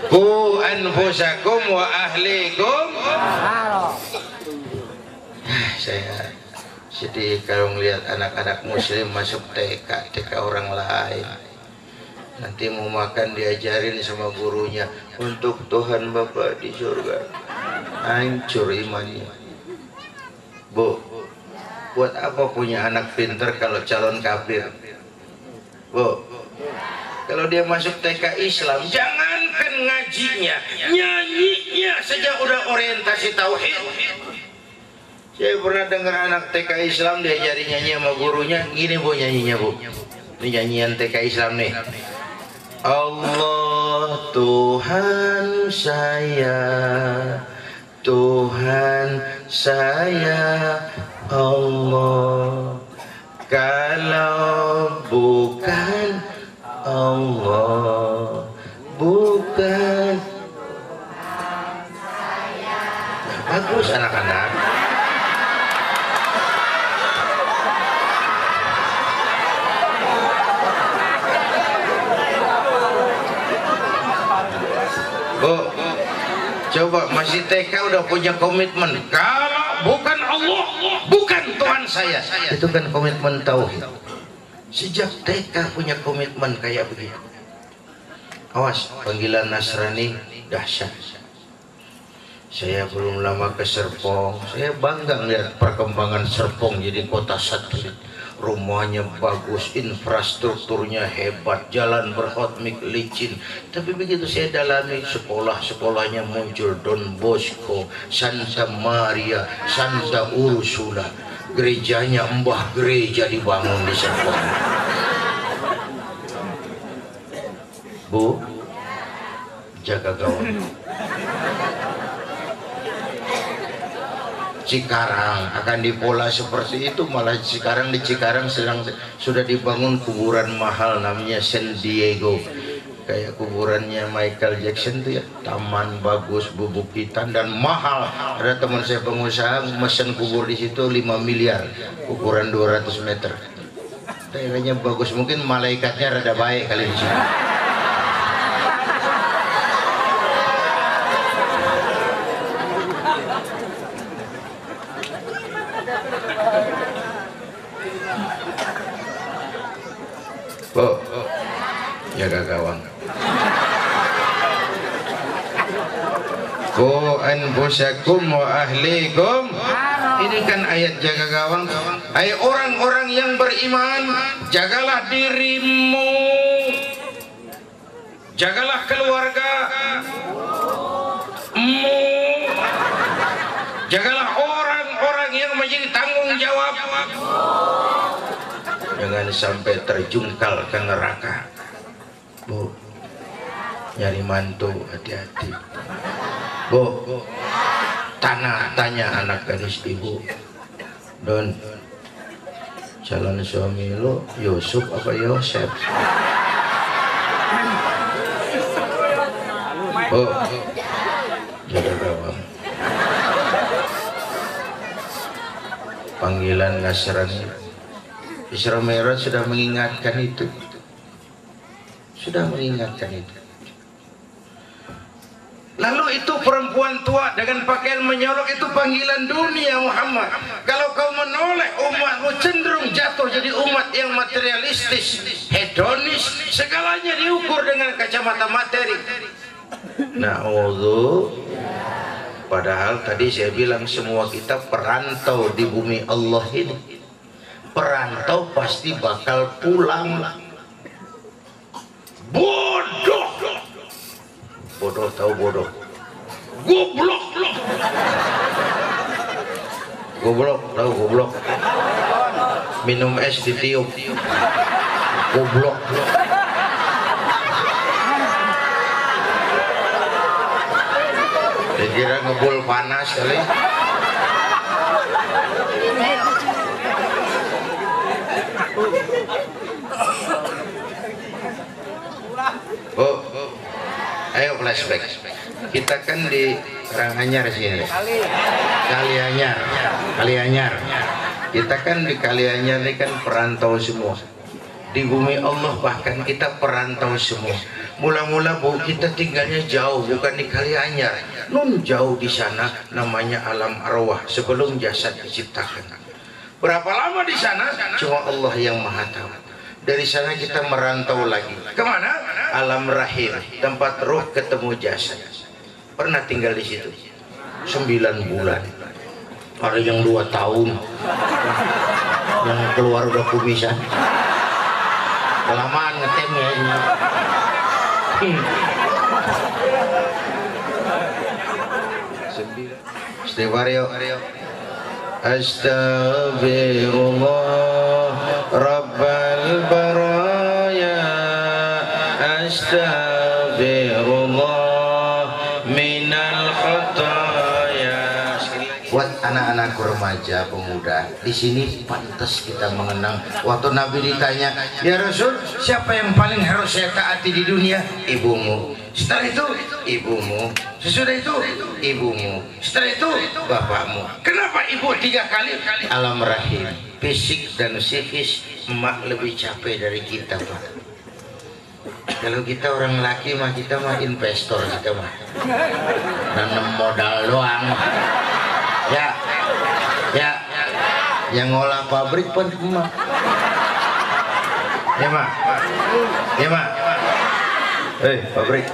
Ku anfusakum wa ahlikum. Saya sedih kalau melihat anak-anak muslim masuk TK orang lain. Nanti mau makan diajarin sama gurunya untuk Tuhan Bapa di surga. Hancur imannya. Bu, buat apa punya anak pinter kalau calon kafir? Bu, kalau dia masuk TK Islam, jangankan ngajinya, nyanyinya saja udah orientasi tauhid. Saya pernah dengar anak TK Islam diajari nyanyi sama gurunya, gini bu nyanyinya bu. Ini nyanyian TK Islam nih. Allah Tuhan saya Allah. Kalau bukan Allah, bukan. Bagus anak-anak. Bu, coba masih TK udah punya komitmen. Kalau bukan Allah, bukan Tuhan saya. Itu kan komitmen tauhid. Sejak TK punya komitmen kayak begitu. Awas, panggilan Nasrani dahsyat. Saya belum lama ke Serpong. Saya bangga lihat perkembangan Serpong jadi kota satelit. Rumahnya bagus, infrastrukturnya hebat, jalan berhotmik licin. Tapi begitu saya dalami, sekolah-sekolahnya muncul Don Bosco, Santa Maria, Santa Ursula. Gerejanya mbah gereja dibangun di Serpong. Bu, jaga gawang. Cikarang akan dipola seperti itu, malah sekarang di Cikarang sudah dibangun kuburan mahal namanya San Diego, kayak kuburannya Michael Jackson tuh ya, taman bagus, bebukitan dan mahal. Ada teman saya pengusaha mesen kubur di situ 5 miliar, ukuran 200 meter. Daerahnya bagus, mungkin malaikatnya rada baik kali di sini. Jaga gawang. Qu anfusakum wa ahlikum. Ini kan ayat jaga gawang. Hai orang-orang yang beriman, jagalah dirimu, jagalah keluargamu, jagalah orang-orang yang menjadi tanggung jawab. Jangan sampai terjungkal ke neraka. Bu, nyari mantu hati-hati. Bu, tanya anak gadis ibu. Don, calon suami lo Yusuf apa Yosef? Bu, jaga gawang. Panggilan Nasrani Isra Mi'raj sudah mengingatkan itu. Sudah mengingatkan itu. Lalu itu perempuan tua dengan pakaian menyolok, itu panggilan dunia Muhammad. Kalau kau menoleh, umatmu cenderung jatuh jadi umat yang materialistis, hedonis, segalanya diukur dengan kacamata materi. Na'udzu. Padahal tadi saya bilang semua kita perantau di bumi Allah ini. Perantau pasti bakal pulang. Bodoh. Bodoh tahu bodoh. Goblok. Goblok tahu goblok. Minum es ditiup. Goblok. Dikira ngebul panas kali. Oh, ayo flashback. Kita kan di Karanganyar sini. Kalianyar. Kita kan di Kalianyar ini kan perantau semua. Di bumi Allah bahkan kita perantau semua. Mula-mula Bu kita tinggalnya jauh, bukan di Kalianyar. Nun jauh di sana namanya alam arwah sebelum jasad diciptakan. Berapa lama di sana? Cuma Allah yang Maha tahu. Dari sana kita merantau lagi. Kemana? Alam rahim, tempat roh ketemu jasad. Pernah tinggal di situ 9 bulan. Ada yang 2 tahun. Yang keluar udah kumisan. Kelamaan ngetemnya ini. Istighfar yuk. Astaghfirullah Rabbal baraya, astaghfirullah minal khataya. Buat anak-anak remaja, pemuda, di sini pantas kita mengenang. Waktu Nabi ditanya, ya Rasul, siapa yang paling harus saya taati di dunia? Ibumu. Setelah itu, ibumu. Sesudah itu, ibumu. Setelah itu, bapakmu. Kenapa ibu 3 kali? Alam rahim, fisik dan psikis, emak lebih capek dari kita, Pak. Kalau kita orang laki mah, kita mah investor, kita mah nanam modal doang. Ya, yang ngolah pabrik pun emak. Ya mak. Pabrik.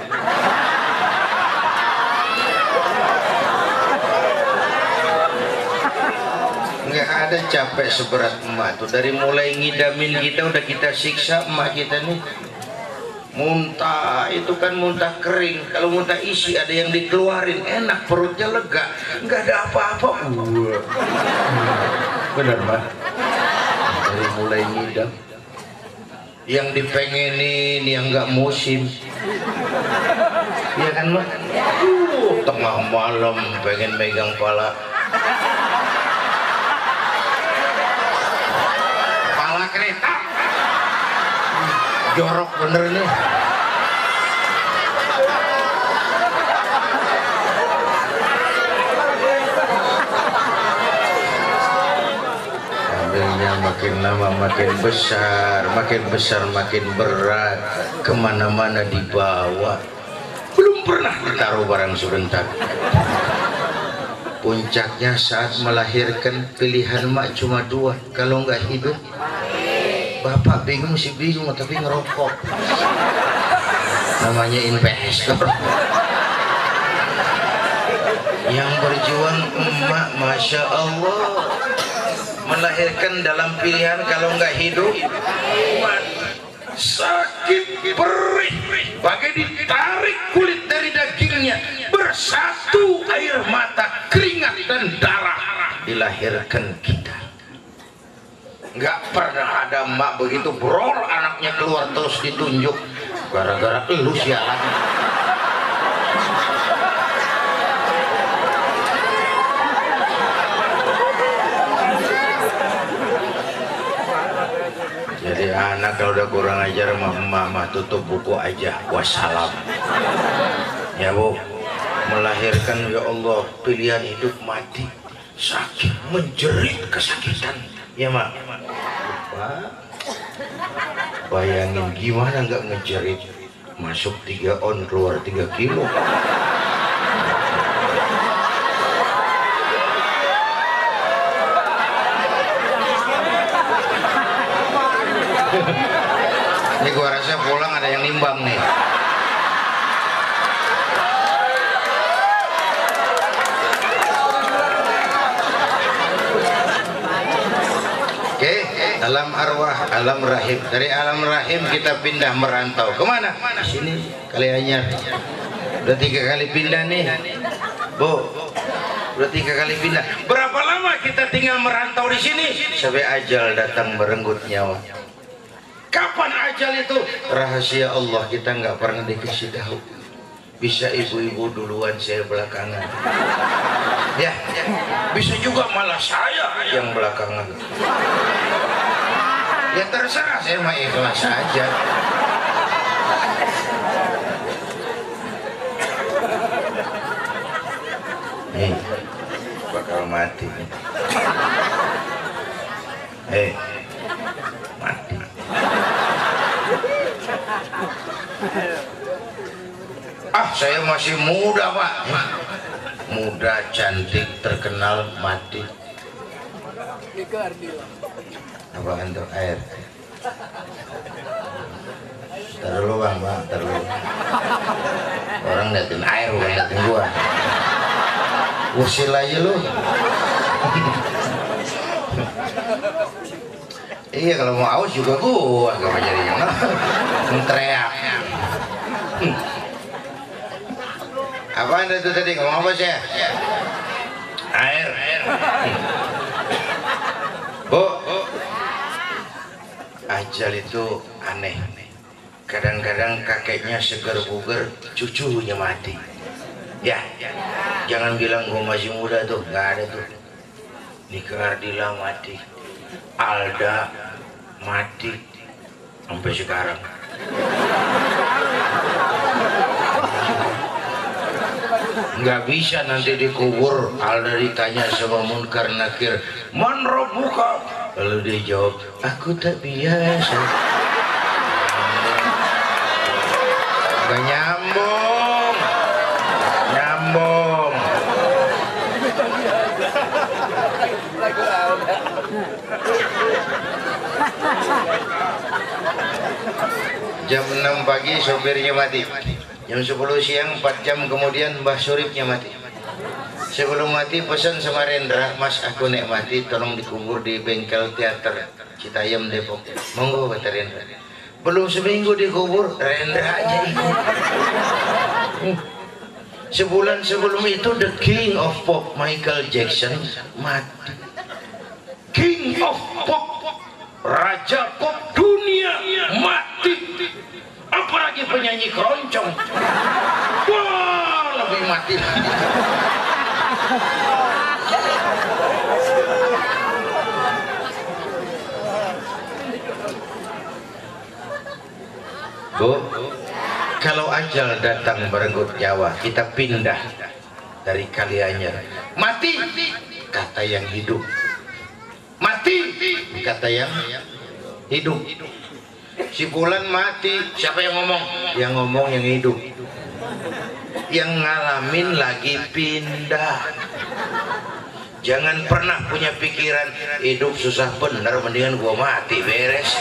Nggak ada capek seberat emak tuh. Dari mulai ngidamin kita udah kita siksa emak kita nih. Muntah itu kan muntah kering. Kalau muntah isi ada yang dikeluarin, enak, perutnya lega, nggak ada apa-apa. Benar Pak. Dari mulai ngidam, yang dipengenin, yang nggak musim. Iya kan Mak? Tengah malam pengen megang pala. jorok bener nih. Ambilnya makin lama makin besar makin berat, kemana-mana dibawa. Belum pernah ditaruh barang sebentar. Puncaknya saat melahirkan, pilihan mak cuma dua, kalau nggak hidup bapak bingung sih bingung tapi ngerokok, namanya investor. Yang berjuang emak, masya Allah, melahirkan dalam pilihan kalau nggak hidup sakit perih, bagai ditarik kulit dari dagingnya, bersatu air mata, keringat dan darah, dilahirkan kita. Nggak pernah ada emak begitu brol anaknya keluar terus ditunjuk gara-gara lu sialan. Jadi anak kalau udah kurang ajar mama tutup buku aja, wassalam. Ya Bu, melahirkan ya Allah, pilihan hidup mati, sakit menjerit kesakitan. Ya mak, bayangin gimana nggak ngejerit, masuk 3 on keluar 3 kilo. Ini gua rasa pulang ada yang nimbang nih. Oke, alam arwah, alam rahim. Dari alam rahim kita pindah merantau. Kemana? Sini, Kalianyar. Udah 3 kali pindah nih, Bu. Udah 3 kali pindah. Berapa lama kita tinggal merantau di sini? Sampai ajal datang merenggut nyawa. Kapan ajal itu? Rahasia Allah, kita nggak pernah dikasih tahu. Bisa ibu-ibu duluan, saya belakangan. Ya, bisa juga malah saya yang belakangan. Ya terserah, saya mah ikhlas aja. Nih, bakal mati nih. Mati. Saya masih muda Pak, muda, cantik, terkenal, mati. Apaan tuh? Air. Taruh dulu Bang, taruh dulu. Orang liatin air bukan liatin gua. Usil aja lu. Iya, kalau mau aus juga gua gak mau jadi yang teriak. Apaan itu tadi, ngomong apa saya? Air. Bu, ajal itu aneh. Kadang-kadang kakeknya seger buger, cucunya mati. Ya, jangan bilang gua masih muda tuh, nggak ada tuh. Nikah Ardila mati, Alda mati, sampai sekarang. Nggak bisa nanti dikubur, Alda ditanya sama Munkar Nakir, man rabbuka? Lalu dia jawab, aku tak biasa. Gak nyambung. Jam 6 pagi sopirnya mati. Jam 10 siang 4 jam kemudian Mbah Suripnya mati. Sebelum mati pesan sama Rendra, Mas aku nek mati tolong dikubur di bengkel teater Citayam Depok. Monggo kata Rendra. Belum seminggu dikubur, Rendra aja ikut. Sebulan sebelum itu The King of Pop Michael Jackson mati. King of Pop, Raja Pop dunia mati. Apalagi penyanyi keroncong, wah lebih mati lagi. Bu, kalau ajal datang merenggut nyawa, kita pindah dari Kalianyar. Mati, kata yang hidup. Mati, kata yang hidup. Si Bulan mati, siapa yang ngomong? Yang ngomong yang hidup. Yang ngalamin lagi pindah. Jangan pernah punya pikiran hidup susah bener, mendingan gua mati beres.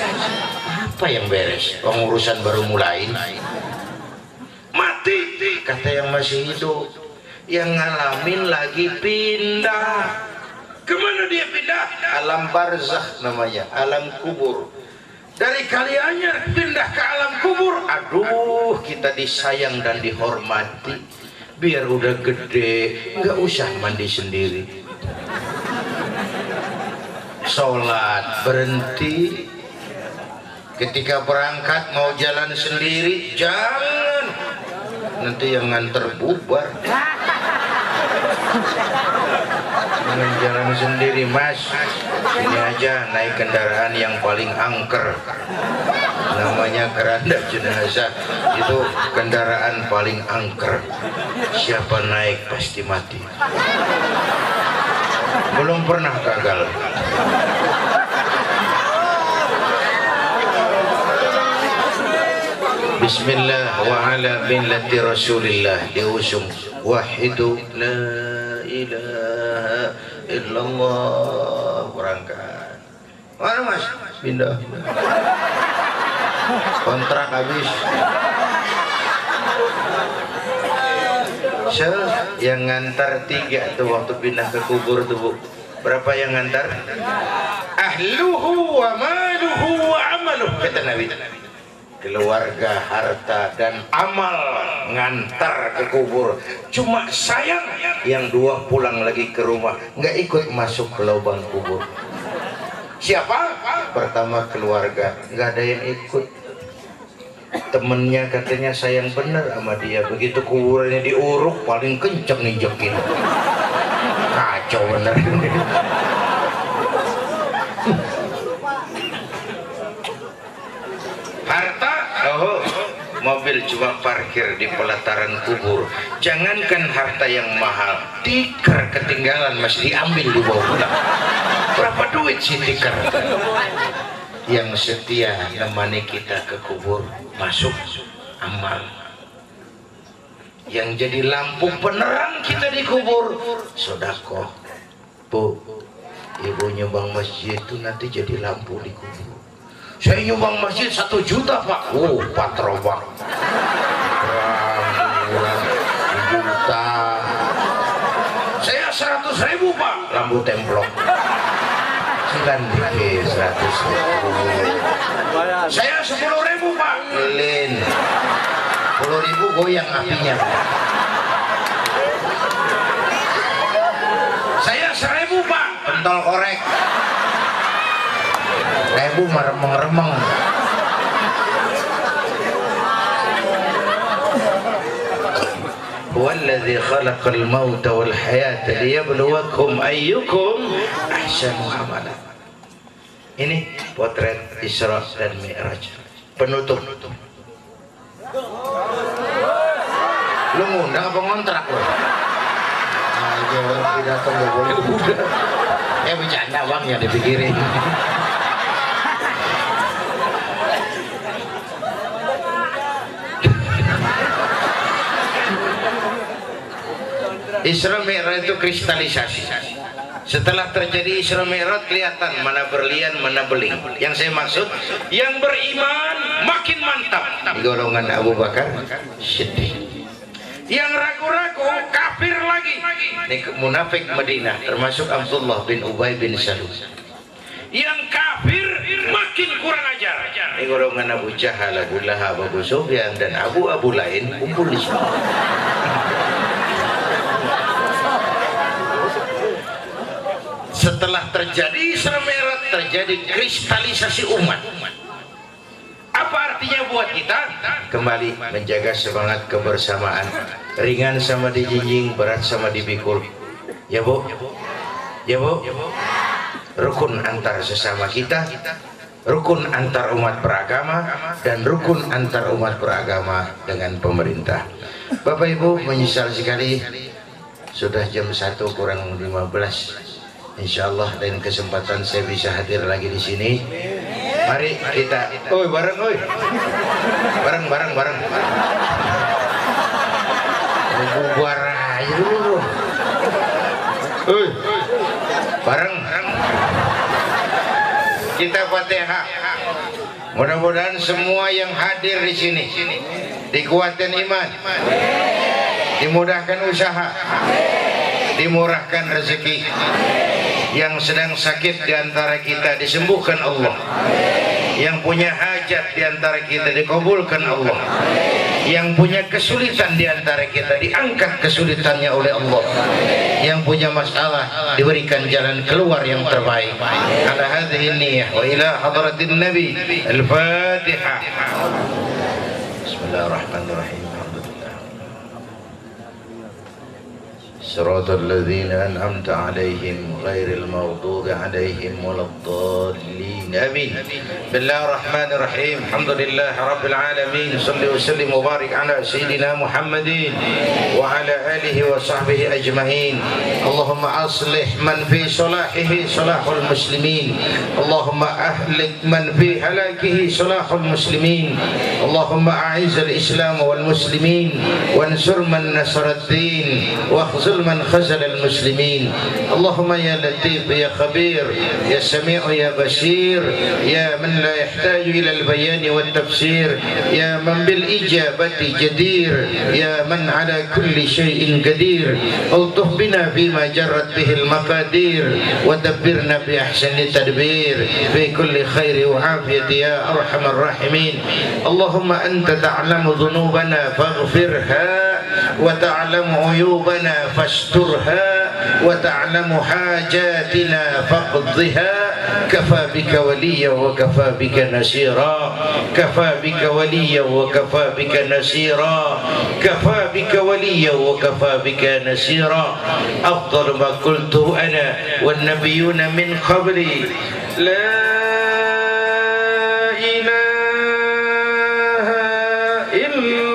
Apa yang beres? Pengurusan baru mulai. Mati, kata yang masih hidup. Yang ngalamin lagi pindah. Kemana dia pindah? Alam barzakh namanya, alam kubur. Dari Kalianyar pindah ke alam kubur. Aduh, kita disayang dan dihormati. Biar udah gede, nggak usah mandi sendiri. Sholat berhenti. Ketika berangkat mau jalan sendiri, jangan. Nanti yang nganter bubar. Jangan jalan sendiri, Mas. Ini aja naik kendaraan yang paling angker. Namanya keranda jenazah. Itu kendaraan paling angker. Siapa naik pasti mati. Belum pernah gagal. Bismillah wa ala millati Rasulillah, diusung wahidu la ilaha illallah. Berangkat. Mana Mas? Pindah. Kontrak habis. Yang ngantar 3 tuh waktu pindah ke kubur tuh, Bu. Berapa yang ngantar? Ahluhu wa maluhu wa amaluh, kata Nabi. Keluarga, harta, dan amal ngantar ke kubur. Cuma sayang yang 2 pulang lagi ke rumah, nggak ikut masuk ke lubang kubur. Siapa? Pertama keluarga, nggak ada yang ikut. Temennya katanya sayang bener sama dia, begitu kuburannya diuruk paling kenceng ninjekin. Kacau bener. Harta, oh, mobil cuma parkir di pelataran kubur. Jangankan harta yang mahal, tikar ketinggalan masih diambil di bawah. Berapa duit sih tikar? Yang setia nemani kita ke kubur, masuk amal. Yang jadi lampu penerang kita di kubur, sedekah. Bu, ibu nyumbang masjid itu nanti jadi lampu di kubur. Saya nyumbang masjid 1 juta Pak. Oh, patrobak. Kurang juta. Saya 100.000 Pak. Lampu templok. Silan dikit 100.000. Saya 10.000 Pak. Lilin. 10.000 goyang apinya. Saya 1.000 Pak. Pentol korek. 1.000 meremeng-remeng. Huwallazi khalaqal mauta wal hayata liyabluwakum ayyukum ahsanu amala. Ini potret Isra dan Mi'raj. Penutup. Lu ngundang apa ngontrak lu? Aja pidato nggak boleh udah. Bercanda bang, ya dipikirin. Isra Mi'raj itu kristalisasi. Setelah terjadi Isra Mi'raj kelihatan mana berlian mana beling. Yang saya maksud, yang beriman makin mantap di golongan Abu Bakar Siddiq. Yang ragu-ragu kafir lagi. Ini munafik Madinah, termasuk Abdullah bin Ubay bin Salul. Yang kafir makin kurang ajar. Ini golongan Abu Jahal, Abu Lahab, Abu Sufyan, dan abu-abu lain kumpul di sini. Setelah terjadi Isra Mi'raj, terjadi kristalisasi umat. Apa artinya buat kita? Kembali menjaga semangat kebersamaan. Ringan sama dijinjing, berat sama dipikul. Ya Bu? Ya Bu? Rukun antar sesama kita, rukun antar umat beragama dan rukun antar umat beragama dengan pemerintah. Bapak Ibu, menyesal sekali sudah jam 1 kurang 15. Insyaallah lain kesempatan saya bisa hadir lagi di sini. Mari kita bareng bareng bubar aja dulu. Bareng kita Fatihah. Mudah-mudahan semua yang hadir di sini dikuatkan iman, dimudahkan usaha, dimurahkan rezeki. Yang sedang sakit di antara kita disembuhkan Allah. Yang punya hajat di antara kita dikabulkan Allah. Yang punya kesulitan di antara kita diangkat kesulitannya oleh Allah. Yang punya masalah diberikan jalan keluar yang terbaik. Ala hadhihi niyyah wa ila hadratin nabi. Al-Fatihah. Bismillahirrahmanirrahim. صراط الذين أنعمت عليهم غير المغضوب عليهم ولا الضالين آمين. بسم الله الرحمن الرحيم. الحمد لله رب العالمين. صل وسلم وبارك على سيدنا محمد وعلى آله وصحبه أجمعين. اللهم أصلح من في صلاحه صلاح المسلمين. اللهم أهلك من في هلاكه صلاح المسلمين. اللهم أعز الإسلام والمسلمين وانصر من نصر الدين واخذل من خذل المسلمين. اللهم يا لطيف يا خبير يا سميع يا بصير يا من لا يحتاج إلى البيان والتفسير يا من بالإجابة جدير يا من على كل شيء قدير الطف بنا فيما جرت به المقادير ودبرنا بأحسن تدبير في كل خير وعافية يا أرحم الراحمين. اللهم أنت تعلم ذنوبنا فاغفرها وتعلم عيوبنا فاسترها وتعلم حاجاتنا فاقضها. كفى بك وليا وكفى بك نصيرا. كفى بك وليا وكفى بك نصيرا. كفى بك وليا وكفى بك نصيرا. أفضل ما قلت أنا والنبيون من قبلي لا إله إلا